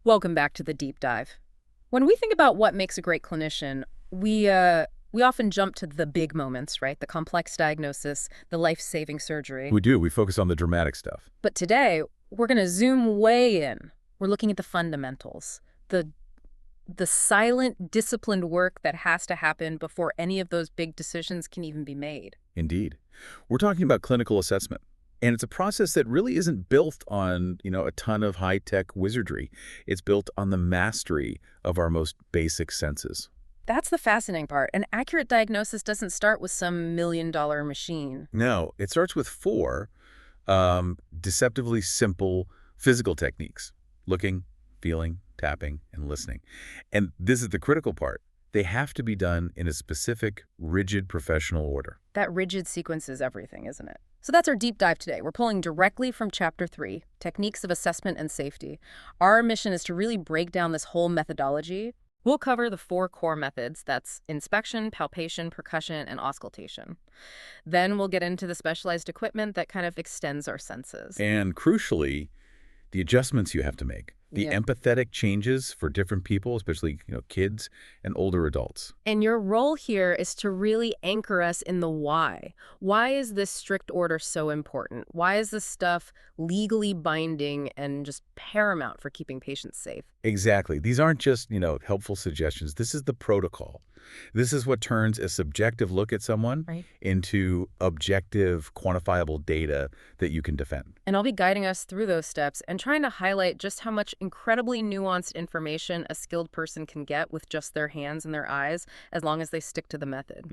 Welcome back to the deep dive. When we think about what makes a great clinician, we often jump to the big moments, right? The complex diagnosis, the life-saving surgery. We do. We focus on the dramatic stuff. But today, we're going to zoom way in. We're looking at the fundamentals, the silent, disciplined work that has to happen before any of those big decisions can even be made. Indeed. We're talking about clinical assessment. And it's a process that really isn't built on, a ton of high-tech wizardry. It's built on the mastery of our most basic senses. That's the fascinating part. An accurate diagnosis doesn't start with some million-dollar machine. No, it starts with four deceptively simple physical techniques: looking, feeling, tapping, and listening. And this is the critical part. They have to be done in a specific, rigid professional order. That rigid sequence is everything, isn't it? So that's our deep dive today. We're pulling directly from Chapter 3, Techniques of Assessment and Safety. Our mission is to really break down this whole methodology. We'll cover the 4 core methods. That's inspection, palpation, percussion, and auscultation. Then we'll get into the specialized equipment that kind of extends our senses. And crucially, the adjustments you have to make. The empathetic changes for different people, especially, kids and older adults. And your role here is to really anchor us in the why. Why is this strict order so important? Why is this stuff legally binding and just paramount for keeping patients safe? Exactly. These aren't just, helpful suggestions. This is the protocol. This is what turns a subjective look at someone into objective, quantifiable data that you can defend. And I'll be guiding us through those steps and trying to highlight just how much incredibly nuanced information a skilled person can get with just their hands and their eyes, as long as they stick to the method.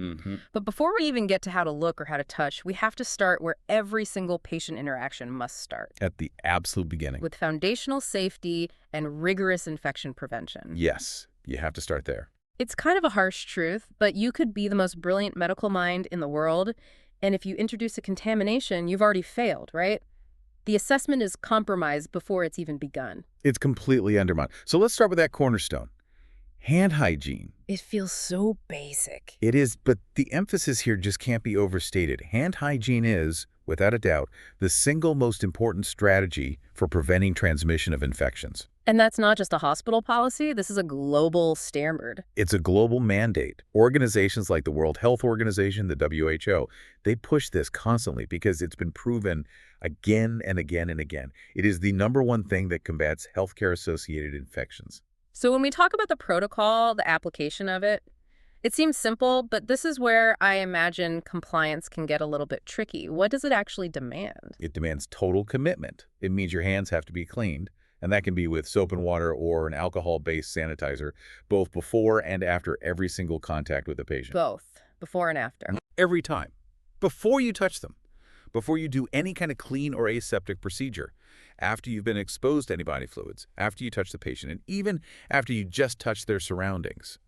But before we even get to how to look or how to touch, we have to start where every single patient interaction must start. At the absolute beginning. With foundational safety and rigorous infection prevention. Yes, you have to start there. It's kind of a harsh truth, but you could be the most brilliant medical mind in the world, and if you introduce a contamination, you've already failed, right? The assessment is compromised before it's even begun. It's completely undermined. So let's start with that cornerstone. Hand hygiene. It feels so basic. It is, but the emphasis here just can't be overstated. Hand hygiene is, without a doubt, the single most important strategy for preventing transmission of infections. And that's not just a hospital policy. This is a global standard. It's a global mandate. Organizations like the World Health Organization, the WHO, they push this constantly because it's been proven again and again and again. It is the #1 thing that combats healthcare-associated infections. So when we talk about the protocol, the application of it, it seems simple, but this is where I imagine compliance can get a little bit tricky. What does it actually demand? It demands total commitment. It means your hands have to be cleaned, and that can be with soap and water or an alcohol-based sanitizer, both before and after every single contact with the patient. Both, before and after. Every time. Before you touch them. Before you do any kind of clean or aseptic procedure. After you've been exposed to antibody fluids. After you touch the patient. And even after you just touch their surroundings.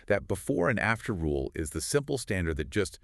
That before and after rule is the simple standard that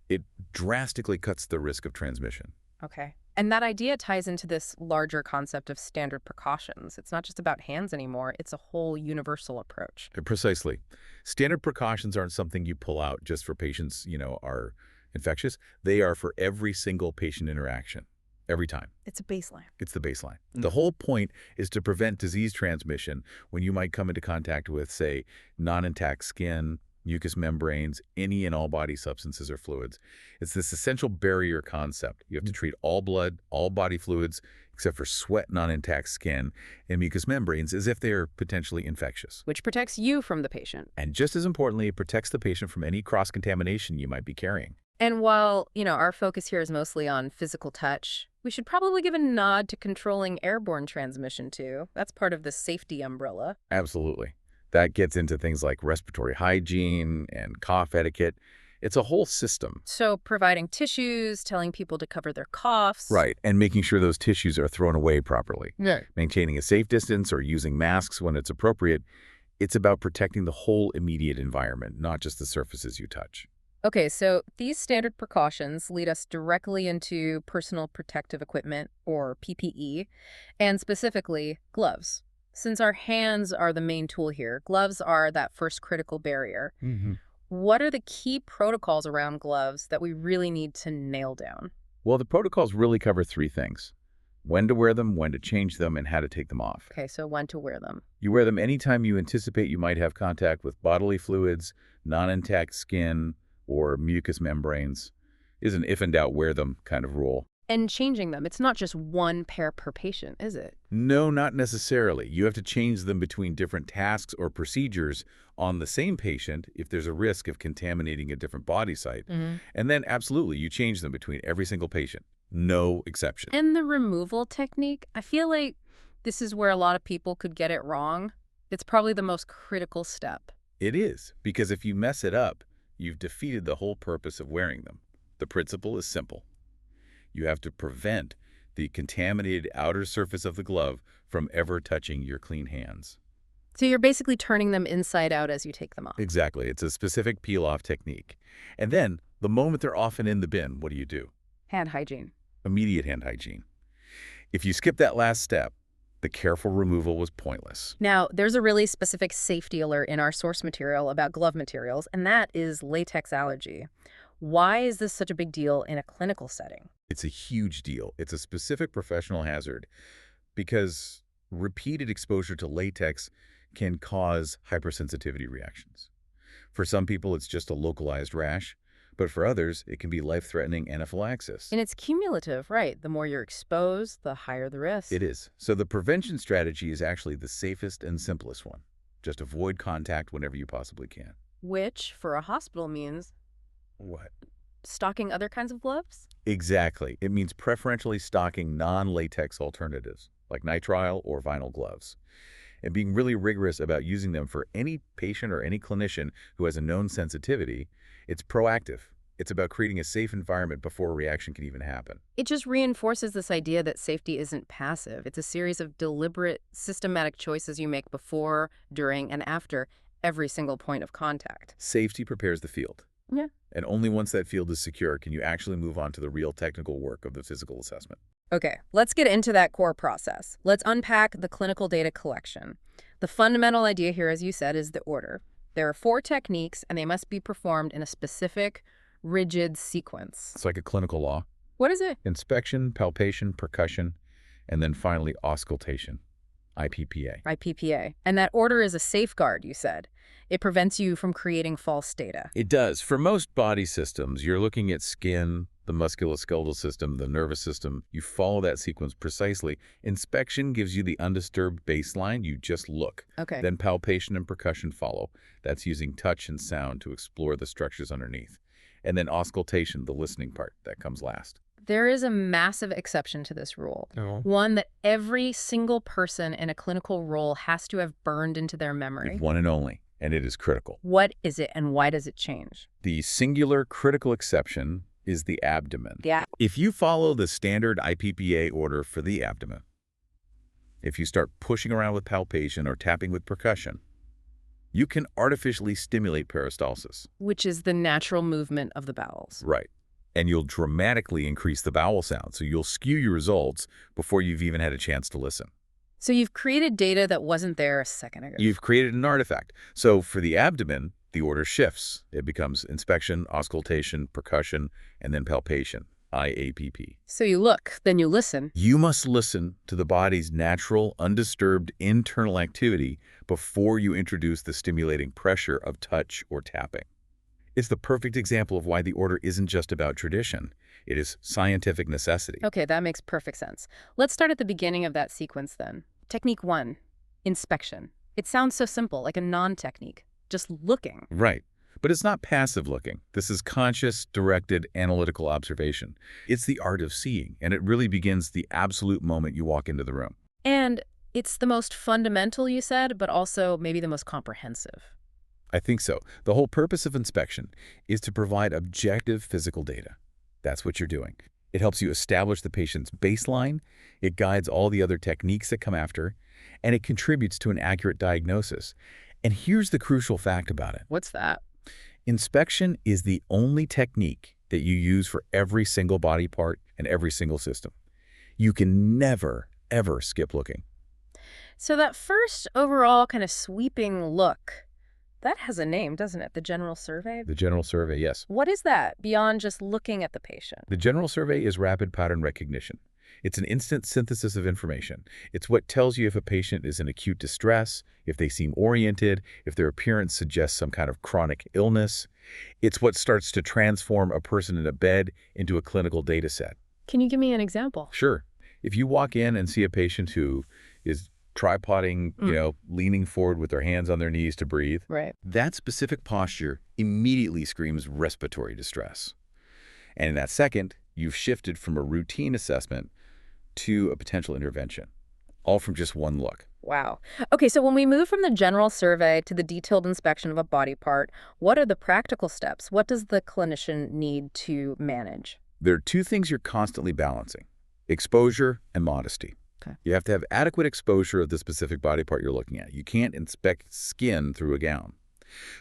it drastically cuts the risk of transmission. Okay. And that idea ties into this larger concept of standard precautions. It's not just about hands anymore. It's a whole universal approach. Precisely. Standard precautions aren't something you pull out just for patients, are infectious. They are for every single patient interaction. Every time. It's a baseline. It's the baseline. The whole point is to prevent disease transmission when you might come into contact with, say, non-intact skin, mucous membranes, any and all body substances or fluids. It's this essential barrier concept. You have to treat all blood, all body fluids, except for sweat, non-intact skin, and mucous membranes as if they are potentially infectious. Which protects you from the patient. And just as importantly, it protects the patient from any cross-contamination you might be carrying. And while, our focus here is mostly on physical touch, we should probably give a nod to controlling airborne transmission too. That's part of the safety umbrella. Absolutely. That gets into things like respiratory hygiene and cough etiquette. It's a whole system. So providing tissues, telling people to cover their coughs. Right, and making sure those tissues are thrown away properly. Yeah. Maintaining a safe distance or using masks when it's appropriate. It's about protecting the whole immediate environment, not just the surfaces you touch. Okay, so these standard precautions lead us directly into personal protective equipment, or PPE, and specifically gloves. Since our hands are the main tool here, gloves are that first critical barrier. What are the key protocols around gloves that we really need to nail down? Well, the protocols really cover 3 things. when to wear them, when to change them, and how to take them off. Okay, so when to wear them. You wear them anytime you anticipate you might have contact with bodily fluids, non-intact skin, or mucous membranes. Is an if in doubt, wear them kind of rule. And changing them, it's not just one pair per patient, is it? No, not necessarily. You have to change them between different tasks or procedures on the same patient if there's a risk of contaminating a different body site. And then absolutely, you change them between every single patient. No exception. And the removal technique, I feel like this is where a lot of people could get it wrong. It's probably the most critical step. It is, because if you mess it up, you've defeated the whole purpose of wearing them. The principle is simple. You have to prevent the contaminated outer surface of the glove from ever touching your clean hands. So you're basically turning them inside out as you take them off. Exactly. It's a specific peel-off technique. And then, the moment they're off and in the bin, what do? Hand hygiene. Immediate hand hygiene. If you skip that last step, the careful removal was pointless. Now, there's a really specific safety alert in our source material about glove materials, and that is latex allergy. Why is this such a big deal in a clinical setting? It's a huge deal. It's a specific professional hazard because repeated exposure to latex can cause hypersensitivity reactions. For some people, it's just a localized rash, but for others, it can be life-threatening anaphylaxis. And it's cumulative, right? The more you're exposed, the higher the risk. It is. So the prevention strategy is actually the safest and simplest one. Just avoid contact whenever you possibly can. Which, for a hospital, means What? stocking other kinds of gloves? Exactly. It means preferentially stocking non-latex alternatives, like nitrile or vinyl gloves, and being really rigorous about using them for any patient or any clinician who has a known sensitivity. It's proactive. It's about creating a safe environment before a reaction can even happen. It just reinforces this idea that safety isn't passive. It's a series of deliberate, systematic choices you make before, during, and after every single point of contact. Safety prepares the field. Yeah. And only once that field is secure can you actually move on to the real technical work of the physical assessment. Okay, let's get into that core process. Let's unpack the clinical data collection. The fundamental idea here, as you said, is the order. There are 4 techniques, and they must be performed in a specific, rigid sequence. It's like a clinical law. What is it? Inspection, palpation, percussion, and then finally auscultation, IPPA. IPPA. And that order is a safeguard, you said. It prevents you from creating false data. It does. For most body systems, you're looking at skin, the musculoskeletal system, the nervous system. You follow that sequence precisely. Inspection gives you the undisturbed baseline. You just look. Okay. Then palpation and percussion follow. That's using touch and sound to explore the structures underneath. And then auscultation, the listening part, that comes last. There is a massive exception to this rule. Oh. One that every single person in a clinical role has to have burned into their memory. One and only, and it is critical. What is it, and why does it change? The singular critical exception is the abdomen. Yeah. If you follow the standard IPPA order for the abdomen, if you start pushing around with palpation or tapping with percussion, you can artificially stimulate peristalsis. Which is the natural movement of the bowels. Right. And you'll dramatically increase the bowel sound, so you'll skew your results before you've even had a chance to listen. So you've created data that wasn't there a second ago. You've created an artifact. So for the abdomen, the order shifts. It becomes inspection, auscultation, percussion, and then palpation, IAPP. So you look, then you listen. You must listen to the body's natural, undisturbed internal activity before you introduce the stimulating pressure of touch or tapping. It's the perfect example of why the order isn't just about tradition. It is scientific necessity. Okay, that makes perfect sense. Let's start at the beginning of that sequence then. Technique 1, inspection. It sounds so simple, like a non-technique, just looking. Right. But it's not passive looking. This is conscious, directed, analytical observation. It's the art of seeing, and it really begins the absolute moment you walk into the room. And it's the most fundamental, you said, but also maybe the most comprehensive. I think so. The whole purpose of inspection is to provide objective physical data. That's what you're doing. It helps you establish the patient's baseline, it guides all the other techniques that come after, and it contributes to an accurate diagnosis. And here's the crucial fact about it. What's that? Inspection is the only technique that you use for every single body part and every single system. You can never, ever skip looking. So that first overall kind of sweeping look, that has a name, doesn't it? The general survey? The general survey, yes. What is that beyond just looking at the patient? The general survey is rapid pattern recognition. It's an instant synthesis of information. It's what tells you if a patient is in acute distress, if they seem oriented, if their appearance suggests some kind of chronic illness. It's what starts to transform a person in a bed into a clinical data set. Can you give me an example? Sure. If you walk in and see a patient who is tripoding, leaning forward with their hands on their knees to breathe, Right. that specific posture immediately screams respiratory distress. And in that second, you've shifted from a routine assessment to a potential intervention, all from just one look. Wow. Okay, so when we move from the general survey to the detailed inspection of a body part, what are the practical steps? What does the clinician need to manage? There are two things you're constantly balancing: exposure and modesty. Okay. You have to have adequate exposure of the specific body part you're looking at. You can't inspect skin through a gown.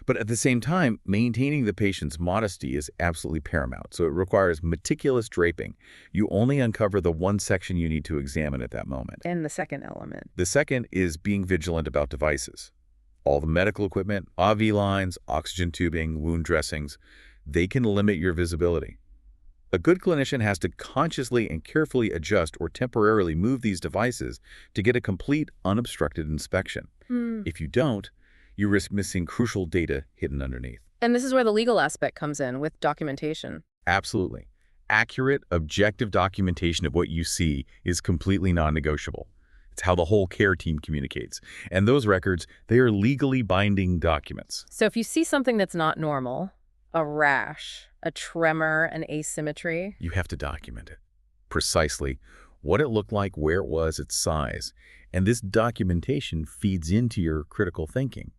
But at the same time, maintaining the patient's modesty is absolutely paramount, so it requires meticulous draping. You only uncover the one section you need to examine at that moment. And the second element. The second is being vigilant about devices. All the medical equipment, IV lines, oxygen tubing, wound dressings, they can limit your visibility. A good clinician has to consciously and carefully adjust or temporarily move these devices to get a complete, unobstructed inspection. If you don't, you risk missing crucial data hidden underneath. And this is where the legal aspect comes in with documentation. Absolutely. Accurate, objective documentation of what you see is completely non-negotiable. It's how the whole care team communicates. And those records, they are legally binding documents. So if you see something that's not normal, a rash, a tremor, an asymmetry, You have to document it. Precisely what it looked like, where it was, its size. And this documentation feeds into your critical thinking.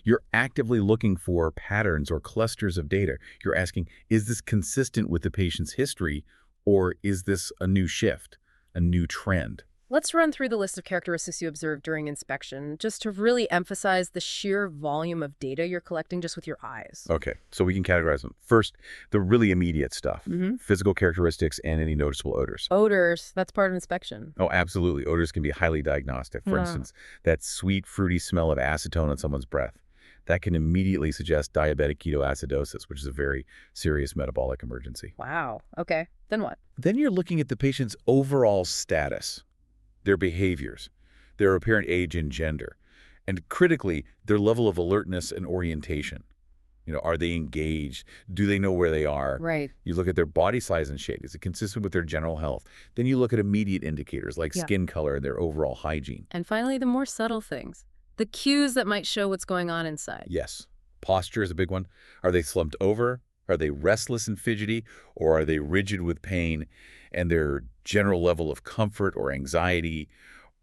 You're actively looking for patterns or clusters of data. You're asking, is this consistent with the patient's history, or is this a new shift, a new trend? let's run through the list of characteristics you observed during inspection, just to really emphasize the sheer volume of data you're collecting just with your eyes. Okay, so we can categorize them. First, the really immediate stuff, physical characteristics and any noticeable odors. Odors, that's part of inspection. Oh, absolutely. Odors can be highly diagnostic. For instance, that sweet, fruity smell of acetone on someone's breath. That can immediately suggest diabetic ketoacidosis, which is a very serious metabolic emergency. Wow. Okay. Then what? Then you're looking at the patient's overall status, their behaviors, their apparent age and gender, and critically, their level of alertness and orientation. Are they engaged? Do they know where they are? Right. You look at their body size and shape. Is it consistent with their general health? Then you look at immediate indicators like skin color and their overall hygiene. And finally, the more subtle things. The cues that might show what's going on inside. Yes. Posture is a big one. Are they slumped over? Are they restless and fidgety? Or are they rigid with pain? And their general level of comfort or anxiety?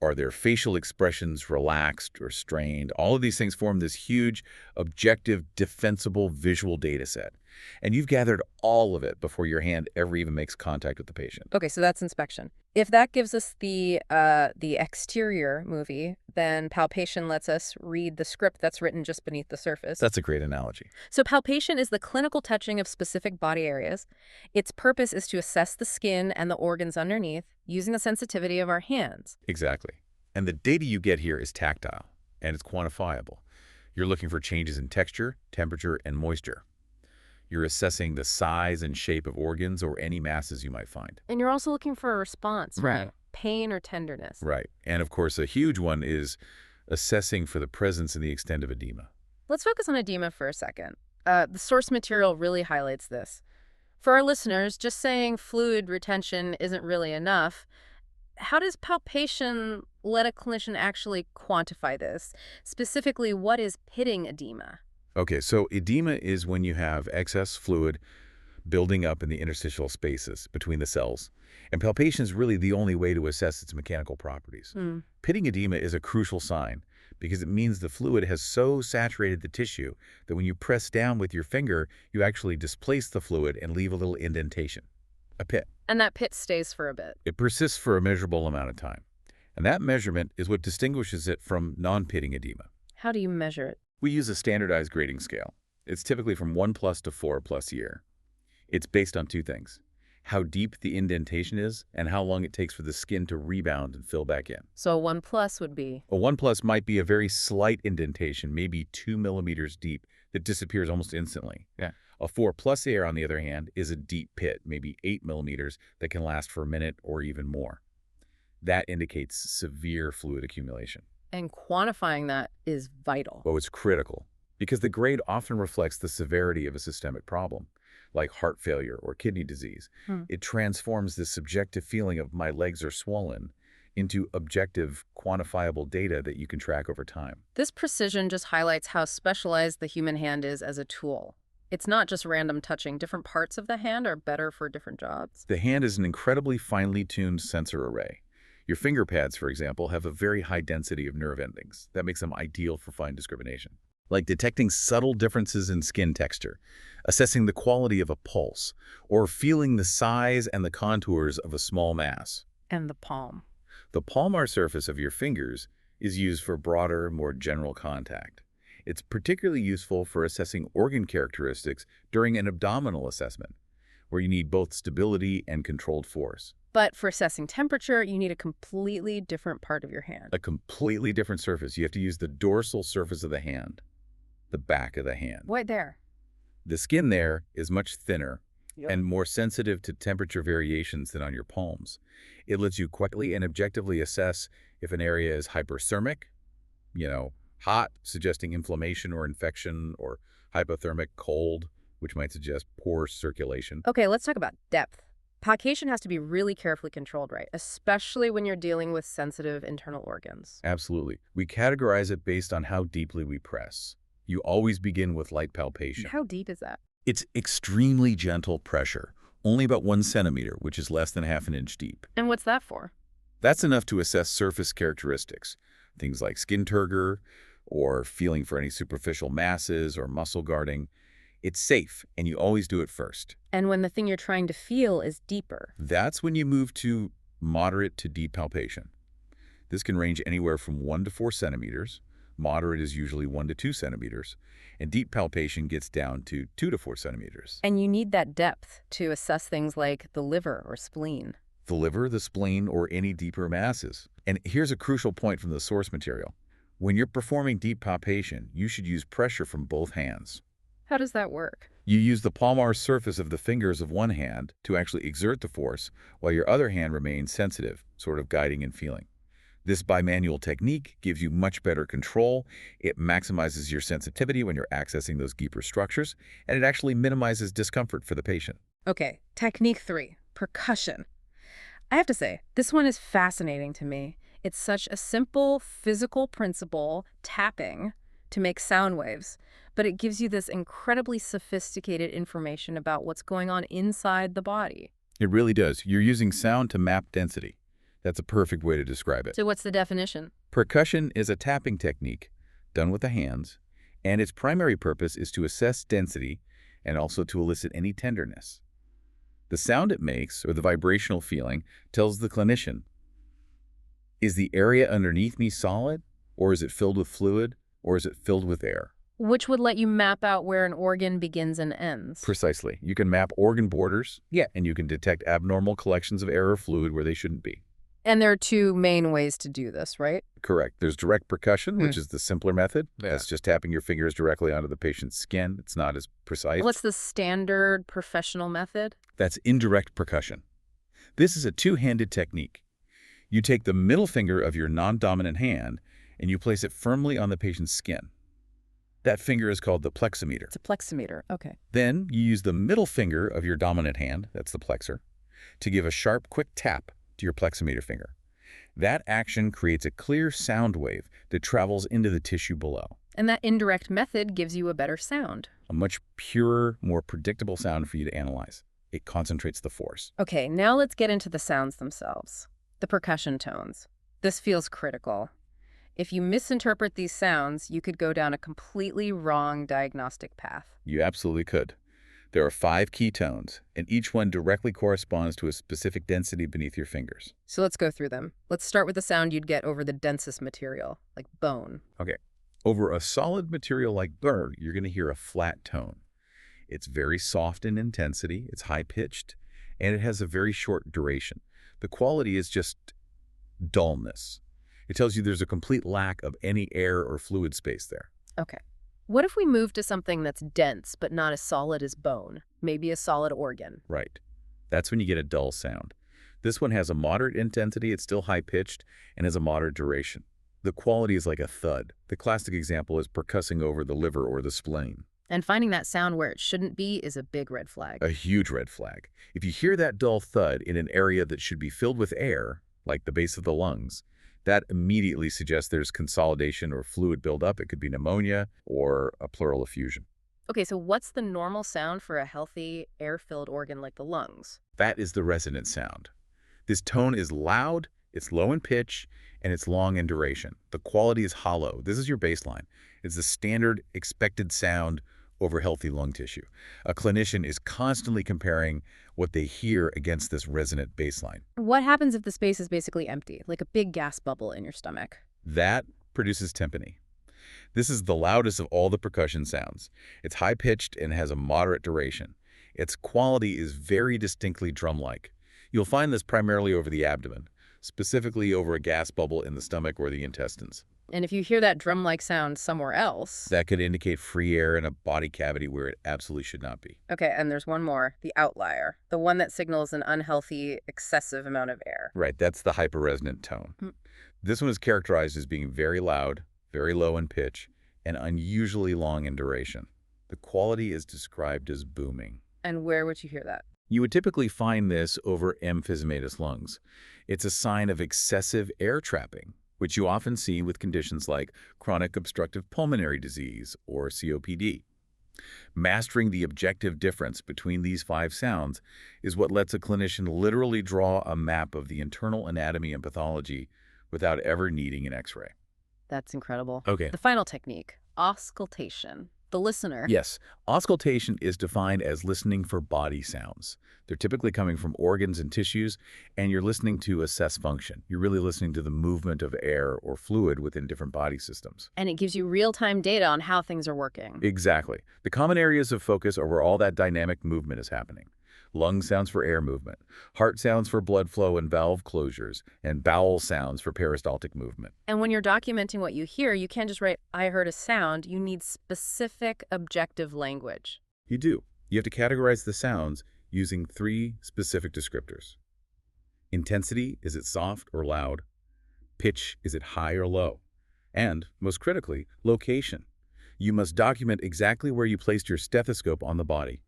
Are their facial expressions relaxed or strained? All of these things form this huge, objective, defensible visual data set. And you've gathered all of it before your hand ever even makes contact with the patient. Okay, so that's inspection. If that gives us the exterior movie, then palpation lets us read the script that's written just beneath the surface. That's a great analogy. So palpation is the clinical touching of specific body areas. Its purpose is to assess the skin and the organs underneath using the sensitivity of our hands. Exactly. And the data you get here is tactile, and it's quantifiable. You're looking for changes in texture, temperature, and moisture. You're assessing the size and shape of organs or any masses you might find. And you're also looking for a response. Right. Pain or tenderness. Right. And of course, a huge one is assessing for the presence and the extent of edema. Let's focus on edema for a second. The source material really highlights this. For our listeners, just saying fluid retention isn't really enough. How does palpation let a clinician actually quantify this? Specifically, what is pitting edema? Okay, so edema is when you have excess fluid building up in the interstitial spaces between the cells. And palpation is really the only way to assess its mechanical properties. Pitting edema is a crucial sign because it means the fluid has so saturated the tissue that when you press down with your finger, you actually displace the fluid and leave a little indentation, a pit. And that pit stays for a bit. It persists for a measurable amount of time. And that measurement is what distinguishes it from non-pitting edema. How do you measure it? We use a standardized grading scale. It's typically from 1+ to 4+ year. It's based on two things: how deep the indentation is and how long it takes for the skin to rebound and fill back in. So a 1+ would be? A 1+ might be a very slight indentation, maybe 2 millimeters deep, that disappears almost instantly. A 4+ layer, on the other hand, is a deep pit, maybe 8 millimeters, that can last for a minute or even more. That indicates severe fluid accumulation. And quantifying that is vital. Oh, it's critical because the grade often reflects the severity of a systemic problem, like heart failure or kidney disease. Hmm. It transforms the subjective feeling of my legs are swollen into objective, quantifiable data that you can track over time. This precision just highlights how specialized the human hand is as a tool. It's not just random touching. Different parts of the hand are better for different jobs. The hand is an incredibly finely tuned sensor array. Your finger pads, for example, have a very high density of nerve endings. That makes them ideal for fine discrimination. Like detecting subtle differences in skin texture, assessing the quality of a pulse, or feeling the size and the contours of a small mass. And the palm. The palmar surface of your fingers is used for broader, more general contact. It's particularly useful for assessing organ characteristics during an abdominal assessment, where you need both stability and controlled force. But for assessing temperature, you need a completely different part of your hand. A completely different surface. You have to use the dorsal surface of the hand, the back of the hand. What there? The skin there is much thinner and more sensitive to temperature variations than on your palms. It lets you quickly and objectively assess if an area is hyperthermic, hot, suggesting inflammation or infection, or hypothermic, cold, which might suggest poor circulation. Okay, let's talk about depth. Palpation has to be really carefully controlled, right? Especially when you're dealing with sensitive internal organs. Absolutely. We categorize it based on how deeply we press. You always begin with light palpation. How deep is that? It's extremely gentle pressure, only about 1 centimeter, which is less than half an inch deep. And what's that for? That's enough to assess surface characteristics, things like skin turgor, or feeling for any superficial masses or muscle guarding. It's safe, and you always do it first. And when the thing you're trying to feel is deeper? That's when you move to moderate to deep palpation. This can range anywhere from 1 to 4 centimeters. Moderate is usually 1 to 2 centimeters, and deep palpation gets down to 2 to 4 centimeters. And you need that depth to assess things like the liver or spleen. The liver, the spleen, or any deeper masses. And here's a crucial point from the source material. When you're performing deep palpation, you should use pressure from both hands. How does that work? You use the palmar surface of the fingers of one hand to actually exert the force, while your other hand remains sensitive, sort of guiding and feeling. This bimanual technique gives you much better control, it maximizes your sensitivity when you're accessing those deeper structures, and it actually minimizes discomfort for the patient. Okay, technique 3, percussion. I have to say, this one is fascinating to me. It's such a simple physical principle, tapping, to make sound waves, but it gives you this incredibly sophisticated information about what's going on inside the body. It really does. You're using sound to map density. That's a perfect way to describe it. So what's the definition? Percussion is a tapping technique done with the hands, and its primary purpose is to assess density and also to elicit any tenderness. The sound it makes, or the vibrational feeling, tells the clinician, is the area underneath me solid, or is it filled with fluid, or is it filled with air? Which would let you map out where an organ begins and ends. Precisely. You can map organ borders, and you can detect abnormal collections of air or fluid where they shouldn't be. And there are 2 main ways to do this, right? Correct. There's direct percussion, which is the simpler method. That's just tapping your fingers directly onto the patient's skin. It's not as precise. What's the standard professional method? That's indirect percussion. This is a 2-handed technique. You take the middle finger of your non-dominant hand and you place it firmly on the patient's skin. That finger is called the pleximeter. It's a pleximeter, okay. Then you use the middle finger of your dominant hand, that's the plexor, to give a sharp, quick tap to your pleximeter finger. That action creates a clear sound wave that travels into the tissue below. And that indirect method gives you a better sound. A much purer, more predictable sound for you to analyze. It concentrates the force. Okay, now let's get into the sounds themselves. The percussion tones. This feels critical. If you misinterpret these sounds, you could go down a completely wrong diagnostic path. You absolutely could. There are 5 key tones, and each one directly corresponds to a specific density beneath your fingers. So let's go through them. Let's start with the sound you'd get over the densest material, like bone. Okay. Over a solid material like burr, you're going to hear a flat tone. It's very soft in intensity, it's high-pitched, and it has a very short duration. The quality is just dullness. It tells you there's a complete lack of any air or fluid space there. Okay. What if we move to something that's dense but not as solid as bone? Maybe a solid organ. Right. That's when you get a dull sound. This one has a moderate intensity, it's still high-pitched, and has a moderate duration. The quality is like a thud. The classic example is percussing over the liver or the spleen. And finding that sound where it shouldn't be is a big red flag. A huge red flag. If you hear that dull thud in an area that should be filled with air, like the base of the lungs, that immediately suggests there's consolidation or fluid buildup. It could be pneumonia or a pleural effusion. Okay, so what's the normal sound for a healthy, air-filled organ like the lungs? That is the resonant sound. This tone is loud, it's low in pitch, and it's long in duration. The quality is hollow. This is your baseline. It's the standard expected sound over healthy lung tissue. A clinician is constantly comparing what they hear against this resonant baseline. What happens if the space is basically empty, like a big gas bubble in your stomach? That produces tympany. This is the loudest of all the percussion sounds. It's high-pitched and has a moderate duration. Its quality is very distinctly drum-like. You'll find this primarily over the abdomen, specifically over a gas bubble in the stomach or the intestines. And if you hear that drum-like sound somewhere else... That could indicate free air in a body cavity where it absolutely should not be. Okay, and there's one more, the outlier, the one that signals an unhealthy, excessive amount of air. Right, that's the hyperresonant tone. This one is characterized as being very loud, very low in pitch, and unusually long in duration. The quality is described as booming. And where would you hear that? You would typically find this over emphysematous lungs. It's a sign of excessive air trapping, which you often see with conditions like chronic obstructive pulmonary disease or COPD. Mastering the objective difference between these 5 sounds is what lets a clinician literally draw a map of the internal anatomy and pathology without ever needing an X-ray. That's incredible. Okay. The final technique, auscultation. The listener. Yes, auscultation is defined as listening for body sounds. They're typically coming from organs and tissues, and you're listening to assess function. You're really listening to the movement of air or fluid within different body systems. And it gives you real-time data on how things are working. Exactly. The common areas of focus are where all that dynamic movement is happening. Lung sounds for air movement, heart sounds for blood flow and valve closures, and bowel sounds for peristaltic movement. And when you're documenting what you hear, you can't just write, I heard a sound. You need specific, objective language. You do. You have to categorize the sounds using 3 specific descriptors. Intensity, is it soft or loud? Pitch, is it high or low? And, most critically, location. You must document exactly where you placed your stethoscope on the body.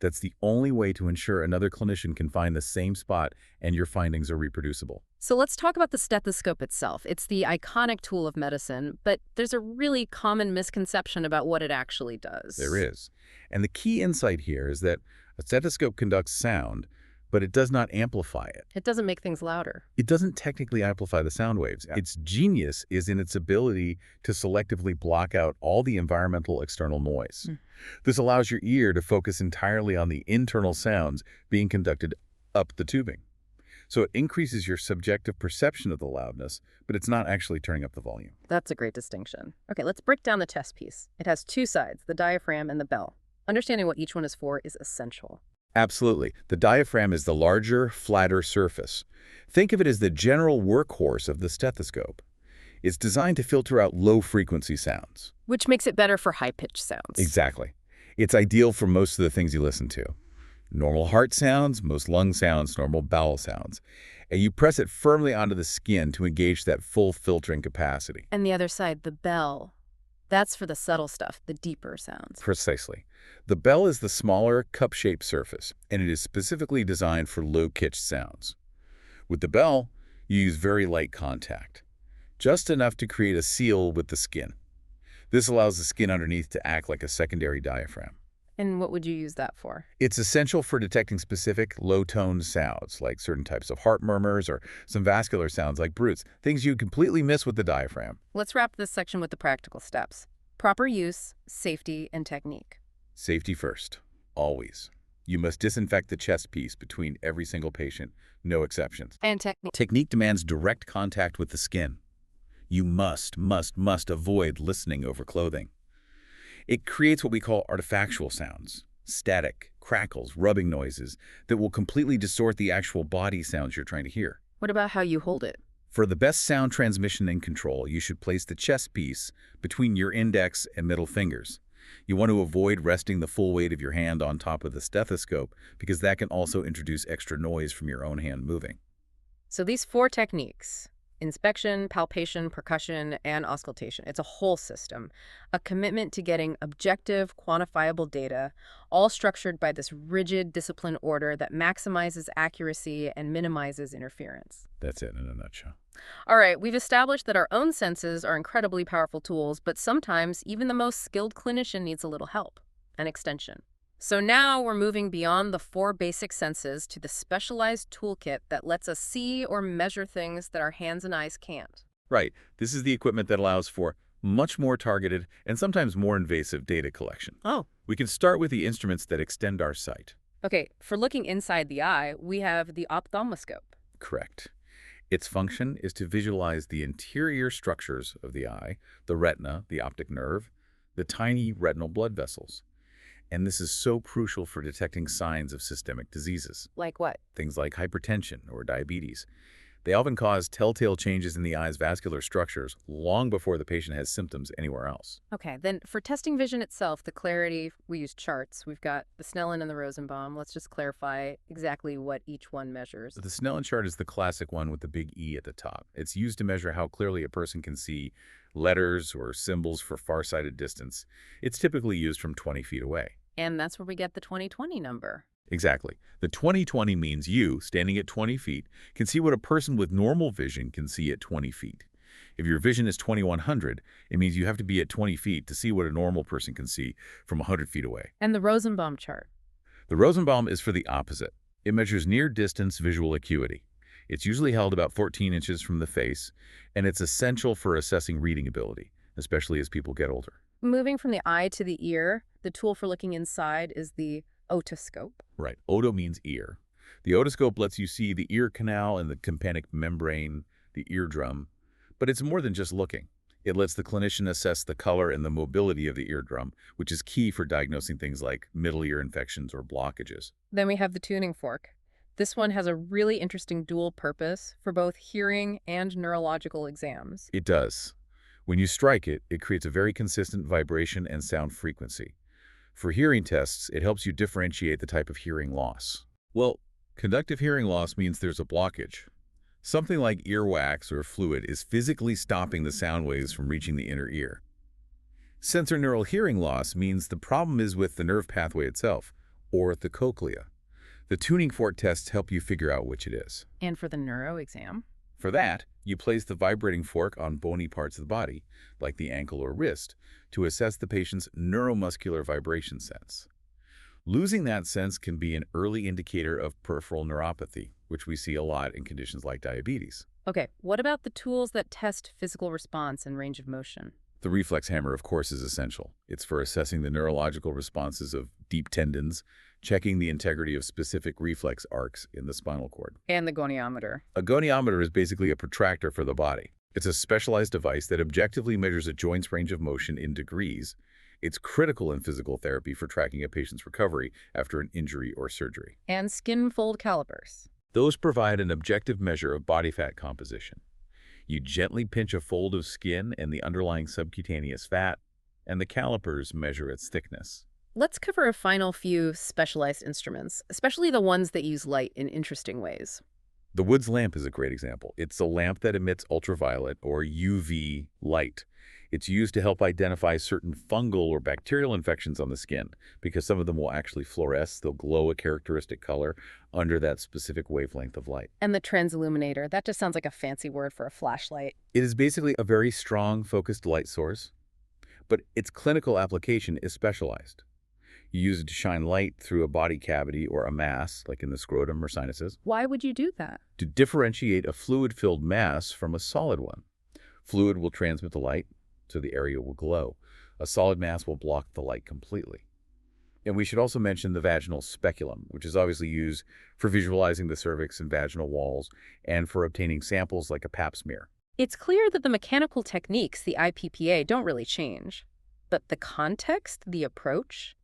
That's the only way to ensure another clinician can find the same spot and your findings are reproducible. So let's talk about the stethoscope itself. It's the iconic tool of medicine, but there's a really common misconception about what it actually does. There is. And the key insight here is that a stethoscope conducts sound, but it does not amplify it. It doesn't make things louder. It doesn't technically amplify the sound waves. Yeah. Its genius is in its ability to selectively block out all the environmental external noise. This allows your ear to focus entirely on the internal sounds being conducted up the tubing. So it increases your subjective perception of the loudness, but it's not actually turning up the volume. That's a great distinction. Okay, let's break down the chest piece. It has 2 sides, the diaphragm and the bell. Understanding what each one is for is essential. Absolutely. The diaphragm is the larger, flatter surface. Think of it as the general workhorse of the stethoscope. It's designed to filter out low-frequency sounds. Which makes it better for high-pitched sounds. Exactly. It's ideal for most of the things you listen to. Normal heart sounds, most lung sounds, normal bowel sounds. And you press it firmly onto the skin to engage that full filtering capacity. And the other side, the bell. That's for the subtle stuff, the deeper sounds. Precisely. The bell is the smaller, cup-shaped surface, and it is specifically designed for low-pitched sounds. With the bell, you use very light contact, just enough to create a seal with the skin. This allows the skin underneath to act like a secondary diaphragm. And what would you use that for? It's essential for detecting specific low-toned sounds, like certain types of heart murmurs or some vascular sounds like bruits, things you completely miss with the diaphragm. Let's wrap this section with the practical steps. Proper use, safety, and technique. Safety first, always. You must disinfect the chest piece between every single patient, no exceptions. And technique. Technique demands direct contact with the skin. You must avoid listening over clothing. It creates what we call artifactual sounds, static, crackles, rubbing noises that will completely distort the actual body sounds you're trying to hear. What about how you hold it? For the best sound transmission and control, you should place the chest piece between your index and middle fingers. You want to avoid resting the full weight of your hand on top of the stethoscope because that can also introduce extra noise from your own hand moving. So these four techniques, inspection, palpation, percussion, and auscultation, it's a whole system, a commitment to getting objective, quantifiable data, all structured by this rigid discipline order that maximizes accuracy and minimizes interference. That's it in a nutshell. All right, we've established that our own senses are incredibly powerful tools, but sometimes even the most skilled clinician needs a little help, an extension. So now we're moving beyond the four basic senses to the specialized toolkit that lets us see or measure things that our hands and eyes can't. Right. This is the equipment that allows for much more targeted and sometimes more invasive data collection. Oh. We can start with the instruments that extend our sight. Okay, for looking inside the eye, we have the ophthalmoscope. Correct. Its function is to visualize the interior structures of the eye, the retina, the optic nerve, the tiny retinal blood vessels. And this is so crucial for detecting signs of systemic diseases, Like what? things like hypertension or diabetes. They often cause telltale changes in the eye's vascular structures long before the patient has symptoms anywhere else. Okay, then for testing vision itself, the clarity, we use charts. We've got the Snellen and the Rosenbaum. Let's just clarify exactly what each one measures. The Snellen chart is the classic one with the big E at the top. It's used to measure how clearly a person can see letters or symbols for far-sighted distance. It's typically used from 20 feet away. And that's where we get the 20/20 number. Exactly. The 20/20 means you, standing at 20 feet, can see what a person with normal vision can see at 20 feet. If your vision is 2100, it means you have to be at 20 feet to see what a normal person can see from 100 feet away. And the Rosenbaum chart. The Rosenbaum is for the opposite. It measures near-distance visual acuity. It's usually held about 14 inches from the face, and it's essential for assessing reading ability, especially as people get older. Moving from the eye to the ear, the tool for looking inside is the otoscope. Right. Oto means ear. The otoscope lets you see the ear canal and the tympanic membrane, the eardrum. But it's more than just looking. It lets the clinician assess the color and the mobility of the eardrum, which is key for diagnosing things like middle ear infections or blockages. Then we have the tuning fork. This one has a really interesting dual purpose for both hearing and neurological exams. It does. When you strike it, it creates a very consistent vibration and sound frequency. For hearing tests, it helps you differentiate the type of hearing loss. Well, conductive hearing loss means there's a blockage. Something like earwax or fluid is physically stopping the sound waves from reaching the inner ear. Sensorineural hearing loss means the problem is with the nerve pathway itself, or the cochlea. The tuning fork tests help you figure out which it is. And for the neuro exam? For that, you place the vibrating fork on bony parts of the body, like the ankle or wrist, to assess the patient's neuromuscular vibration sense. Losing that sense can be an early indicator of peripheral neuropathy, which we see a lot in conditions like diabetes. Okay, what about the tools that test physical response and range of motion? The reflex hammer, of course, is essential. It's for assessing the neurological responses of deep tendons, checking the integrity of specific reflex arcs in the spinal cord. And the goniometer. A goniometer is basically a protractor for the body. It's a specialized device that objectively measures a joint's range of motion in degrees. It's critical in physical therapy for tracking a patient's recovery after an injury or surgery. And skin fold calipers. Those provide an objective measure of body fat composition. You gently pinch a fold of skin and the underlying subcutaneous fat, and the calipers measure its thickness. Let's cover a final few specialized instruments, especially the ones that use light in interesting ways. The Woods lamp is a great example. It's a lamp that emits ultraviolet or UV light. It's used to help identify certain fungal or bacterial infections on the skin because some of them will actually fluoresce. They'll glow a characteristic color under that specific wavelength of light. And the transilluminator, that just sounds like a fancy word for a flashlight. It is basically a very strong, focused light source, but its clinical application is specialized. You use it to shine light through a body cavity or a mass, like in the scrotum or sinuses, Why would you do that? to differentiate a fluid-filled mass from a solid one. Fluid will transmit the light, so the area will glow. A solid mass will block the light completely. And we should also mention the vaginal speculum, which is obviously used for visualizing the cervix and vaginal walls and for obtaining samples like a pap smear. It's clear that the mechanical techniques, the IPPA, don't really change. But the context, the approach,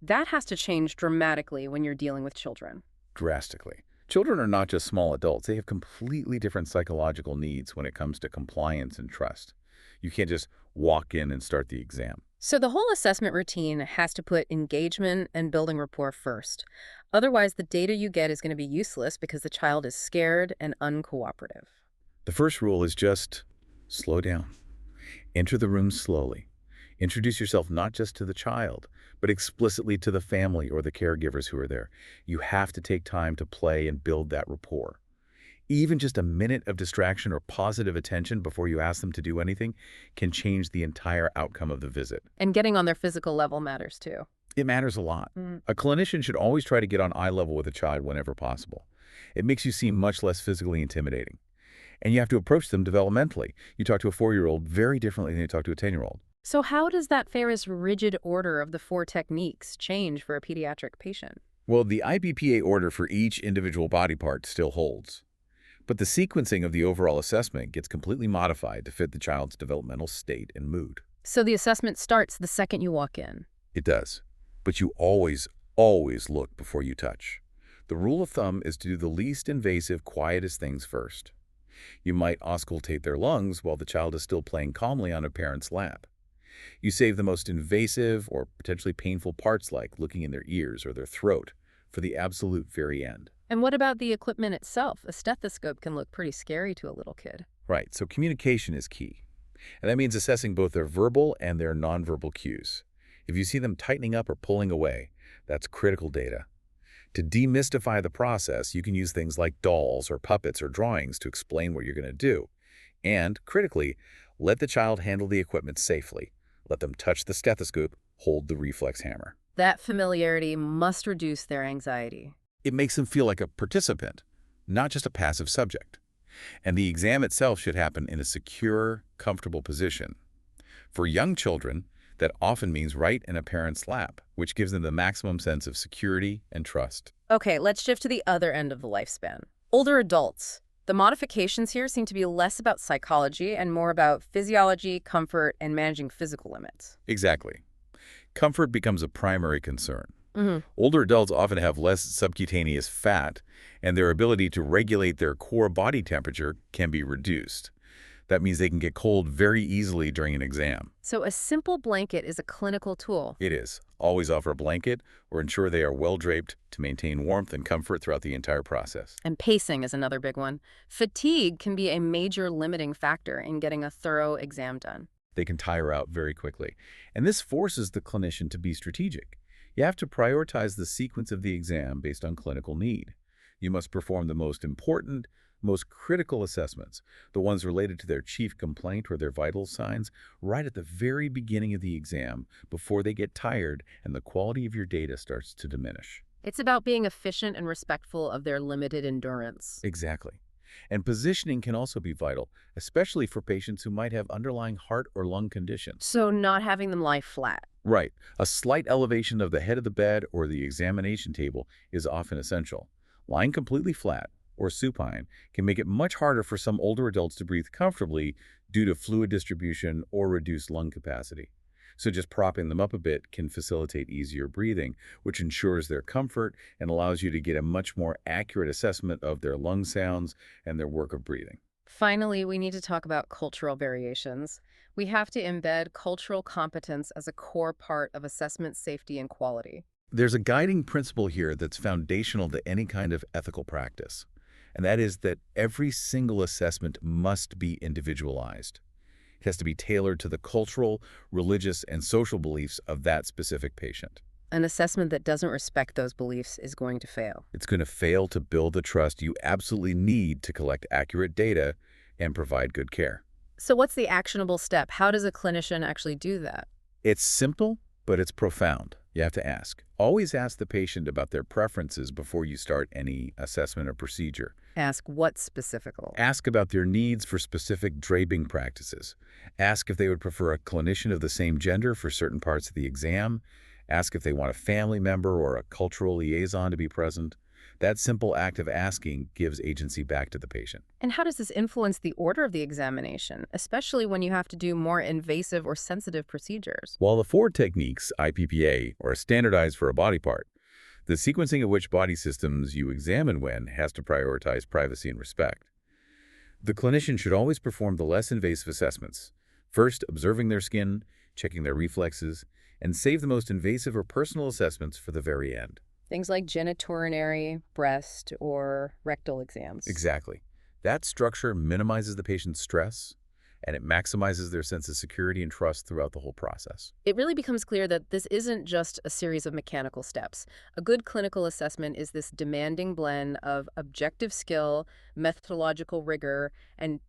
that has to change dramatically when you're dealing with children. Drastically. Children are not just small adults. They have completely different psychological needs when it comes to compliance and trust. You can't just walk in and start the exam. So the whole assessment routine has to put engagement and building rapport first. Otherwise, the data you get is going to be useless because the child is scared and uncooperative. The first rule is just slow down. Enter the room slowly. Introduce yourself not just to the child, but explicitly to the family or the caregivers who are there. You have to take time to play and build that rapport. Even just a minute of distraction or positive attention before you ask them to do anything can change the entire outcome of the visit. And getting on their physical level matters too. It matters a lot. A clinician should always try to get on eye level with a child whenever possible. It makes you seem much less physically intimidating. And you have to approach them developmentally. You talk to a 4-year-old very differently than you talk to a 10-year-old. So how does that Ferris rigid order of the 4 techniques change for a pediatric patient? Well, the IBPA order for each individual body part still holds. But the sequencing of the overall assessment gets completely modified to fit the child's developmental state and mood. So the assessment starts the second you walk in. It does. But you always look before you touch. The rule of thumb is to do the least invasive, quietest things first. You might auscultate their lungs while the child is still playing calmly on a parent's lap. You save the most invasive or potentially painful parts like looking in their ears or their throat for the absolute very end. And what about the equipment itself? A stethoscope can look pretty scary to a little kid. Right, so communication is key. And that means assessing both their verbal and their nonverbal cues. If you see them tightening up or pulling away, that's critical data. To demystify the process, you can use things like dolls or puppets or drawings to explain what you're going to do. And, critically, let the child handle the equipment safely. Let them touch the stethoscope, hold the reflex hammer. That familiarity must reduce their anxiety. It makes them feel like a participant, not just a passive subject. And the exam itself should happen in a secure, comfortable position. For young children, that often means right in a parent's lap, which gives them the maximum sense of security and trust. Okay, let's shift to the other end of the lifespan. Older adults. The modifications here seem to be less about psychology and more about physiology, comfort, and managing physical limits. Exactly. Comfort becomes a primary concern. Older adults often have less subcutaneous fat, and their ability to regulate their core body temperature can be reduced. That means they can get cold very easily during an exam. So a simple blanket is a clinical tool. It is. Always offer a blanket or ensure they are well draped to maintain warmth and comfort throughout the entire process. And pacing is another big one. Fatigue can be a major limiting factor in getting a thorough exam done. They can tire out very quickly. And this forces the clinician to be strategic. You have to prioritize the sequence of the exam based on clinical need. You must perform the most important, most critical assessments, the ones related to their chief complaint or their vital signs, right at the very beginning of the exam before they get tired and the quality of your data starts to diminish. It's about being efficient and respectful of their limited endurance. Exactly. And positioning can also be vital, especially for patients who might have underlying heart or lung conditions. So not having them lie flat. Right. A slight elevation of the head of the bed or the examination table is often essential. Lying completely flat or supine can make it much harder for some older adults to breathe comfortably due to fluid distribution or reduced lung capacity. So just propping them up a bit can facilitate easier breathing, which ensures their comfort and allows you to get a much more accurate assessment of their lung sounds and their work of breathing. Finally, we need to talk about cultural variations. We have to embed cultural competence as a core part of assessment safety and quality. There's a guiding principle here that's foundational to any kind of ethical practice, and that is that every single assessment must be individualized. It has to be tailored to the cultural, religious, and social beliefs of that specific patient. An assessment that doesn't respect those beliefs is going to fail. It's going to fail to build the trust you absolutely need to collect accurate data and provide good care. So what's the actionable step? How does a clinician actually do that? It's simple, but it's profound. You have to ask. Always ask the patient about their preferences before you start any assessment or procedure. Ask what specifically? Ask about their needs for specific draping practices. Ask if they would prefer a clinician of the same gender for certain parts of the exam. Ask if they want a family member or a cultural liaison to be present. That simple act of asking gives agency back to the patient. And how does this influence the order of the examination, especially when you have to do more invasive or sensitive procedures? While the 4 techniques, IPPA, are standardized for a body part, the sequencing of which body systems you examine when has to prioritize privacy and respect. The clinician should always perform the less invasive assessments, first observing their skin, checking their reflexes, and save the most invasive or personal assessments for the very end. Things like genitourinary, breast, or rectal exams. Exactly. That structure minimizes the patient's stress, and it maximizes their sense of security and trust throughout the whole process. It really becomes clear that this isn't just a series of mechanical steps. A good clinical assessment is this demanding blend of objective skill, methodological rigor, and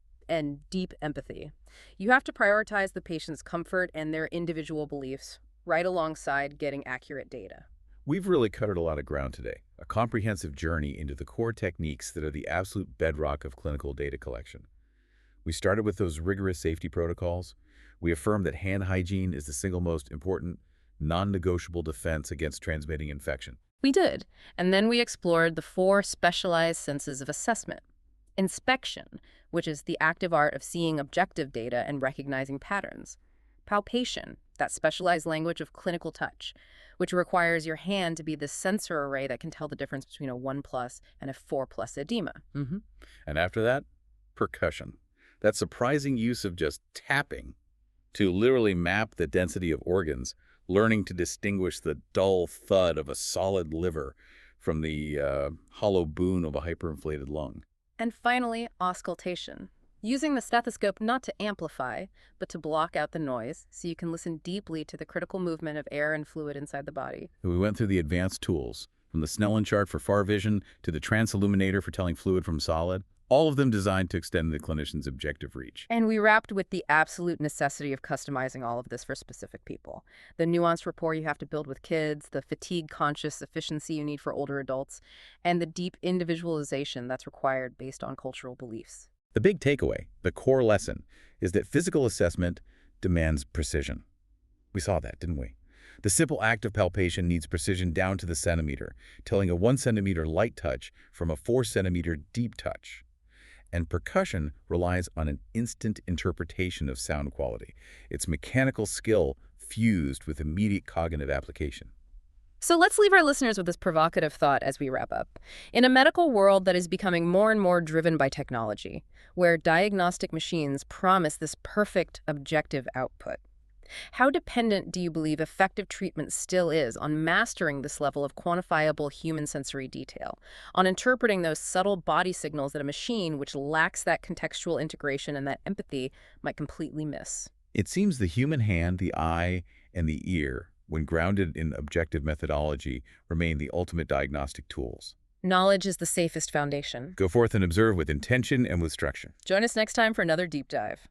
deep empathy. You have to prioritize the patient's comfort and their individual beliefs, right alongside getting accurate data. We've really covered a lot of ground today, a comprehensive journey into the core techniques that are the absolute bedrock of clinical data collection. We started with those rigorous safety protocols. We affirmed that hand hygiene is the single most important, non-negotiable defense against transmitting infection. We did, and then we explored the 4 specialized senses of assessment. Inspection, which is the active art of seeing objective data and recognizing patterns. Palpation, that specialized language of clinical touch, which requires your hand to be the sensor array that can tell the difference between a 1+ and a 4+ edema. And after that, percussion. That surprising use of just tapping to literally map the density of organs, learning to distinguish the dull thud of a solid liver from the hollow boom of a hyperinflated lung. And finally, auscultation. Using the stethoscope not to amplify, but to block out the noise so you can listen deeply to the critical movement of air and fluid inside the body. We went through the advanced tools, from the Snellen chart for far vision to the transilluminator for telling fluid from solid, all of them designed to extend the clinician's objective reach. And we wrapped with the absolute necessity of customizing all of this for specific people. The nuanced rapport you have to build with kids, the fatigue-conscious efficiency you need for older adults, and the deep individualization that's required based on cultural beliefs. The big takeaway, the core lesson, is that physical assessment demands precision. We saw that, didn't we? The simple act of palpation needs precision down to the centimeter, telling a 1 centimeter light touch from a 4 centimeter deep touch. And percussion relies on an instant interpretation of sound quality. It's mechanical skill fused with immediate cognitive application. So let's leave our listeners with this provocative thought as we wrap up. In a medical world that is becoming more and more driven by technology, where diagnostic machines promise this perfect objective output, how dependent do you believe effective treatment still is on mastering this level of quantifiable human sensory detail, on interpreting those subtle body signals that a machine which lacks that contextual integration and that empathy might completely miss? It seems the human hand, the eye, and the ear, when grounded in objective methodology, remain the ultimate diagnostic tools. Knowledge is the safest foundation. Go forth and observe with intention and with structure. Join us next time for another deep dive.